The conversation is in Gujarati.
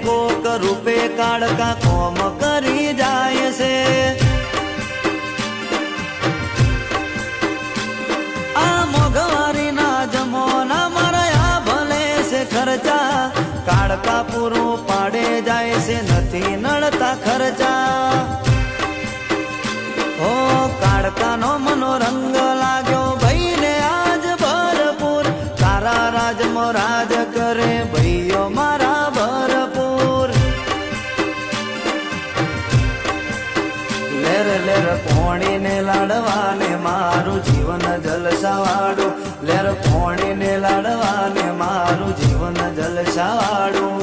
કોક રૂપે કાળકા કોમ કરી જાય છે આ મોંઘવારી ના જમોના મારા ભલે છે ખર્ચા કાળકા પૂરું પાડે જાય છે નથી નડતા ખર્ચા ઓ કાળકાનો મનો રંગ લાગ્યો ભાઈ ને આજ ભરપૂર તારા રાજમાં રાજ કરે ભાઈઓ મારા ભરપૂર લેર લેર પોણીને લાડવાને મારું જીવન જલસાવાળું લેર પોણીને લાડવાને મારું જીવન જલસાવાળું